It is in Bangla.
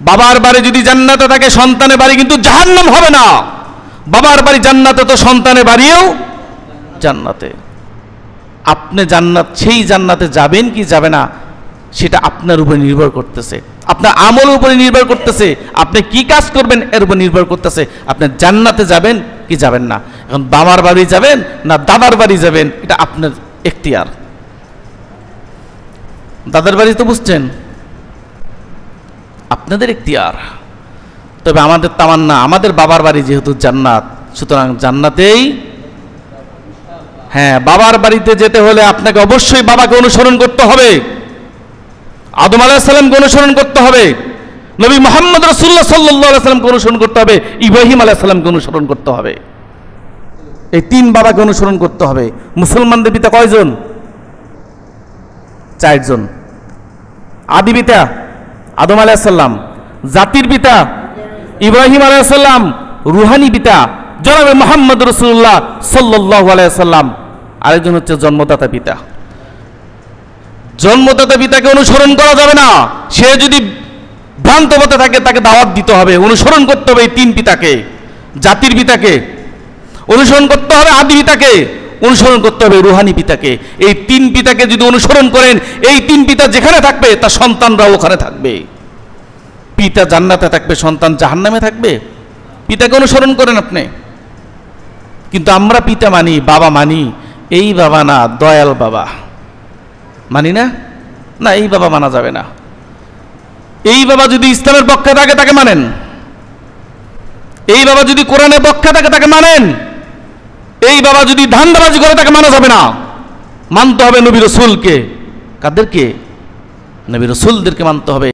বাবার বাড়ি যদি জান্নাতে থাকে সন্তানের বাড়ি কিন্তু জাহান্নাম হবে না। বাবার বাড়ি জান্নাতে তো সন্তানের বাড়িও জান্নাতে। আপনি জান্নাত সেই জান্নাতে যাবেন কি যাবে না সেটা আপনার উপর নির্ভর করতেছে, আপনার আমলের উপরে নির্ভর করতেছে, আপনি কি কাজ করবেন এর উপর নির্ভর করতেছে আপনি জান্নাতে যাবেন কি যাবেন না। এখন বাবার বাড়ি যাবেন না দাদার বাড়ি যাবেন এটা আপনার এখতিয়ার। দাদার বাড়ি তো বুঝছেন, আপনাদের এখতিয়ার। তবে আমাদের তামান্না আমাদের বাবার বাড়ি যেহেতু জান্নাত, সুতরাং জান্নাতেই। হ্যাঁ, বাবার বাড়িতে যেতে হলে আপনাকে অবশ্যই বাবাকে অনুসরণ করতে হবে, আদম আলাইহিস সালামকে অনুসরণ করতে হবে, নবী মুহাম্মদ রাসূলুল্লাহ সাল্লাল্লাহু আলাইহি ওয়াসাল্লামকে অনুসরণ করতে হবে, ইব্রাহিম আলাইহিস সালামকে অনুসরণ করতে হবে। এই তিন বাবাকে অনুসরণ করতে হবে। মুসলমানদের পিতা কয়জন? 4 জন। আদি পিতা আদম আলাইহিস সালাম, জাতির পিতা ইব্রাহিম আলাইহিস সালাম, রুহানি পিতা জনাবে মুহাম্মদ রাসূলুল্লাহ সাল্লাল্লাহু আলাইহি ওয়াসাল্লাম, আরেকজন হচ্ছে জন্মদাতা পিতা। জন্মদাতা পিতাকে অনুসরণ করা যাবে না, সে যদি ভ্রান্ত পথে থাকে তাকে দাওয়াত দিতে হবে, অনুসরণ করতে হবে এই তিন পিতাকে। জাতির পিতাকে অনুসরণ করতে হবে, আদি পিতাকে অনুসরণ করতে হবে, রুহানি পিতাকে। এই তিন পিতাকে যদি অনুসরণ করেন, এই তিন পিতা যেখানে থাকবে তার সন্তানরাও ওখানে থাকবে। পিতা জান্নাতে থাকবে, সন্তান জাহান্নামে থাকবে। পিতাকে অনুসরণ করেন আপনি। কিন্তু আমরা পিতা মানি, বাবা মানি, এই বাবা না দয়াল বাবা মানি না। না, এই বাবা মানা যাবে না। এই বাবা যদি ইসলামের পক্ষে থাকে তাকে মানেন, এই বাবা যদি কোরআনের পক্ষে থাকে তাকে মানেন, এই বাবা যদি ধান্দাবাজি করে তাকে মানা যাবে না। মানতে হবে নবী রাসূলকে। কাদেরকে? নবী রাসূলদেরকে মানতে হবে।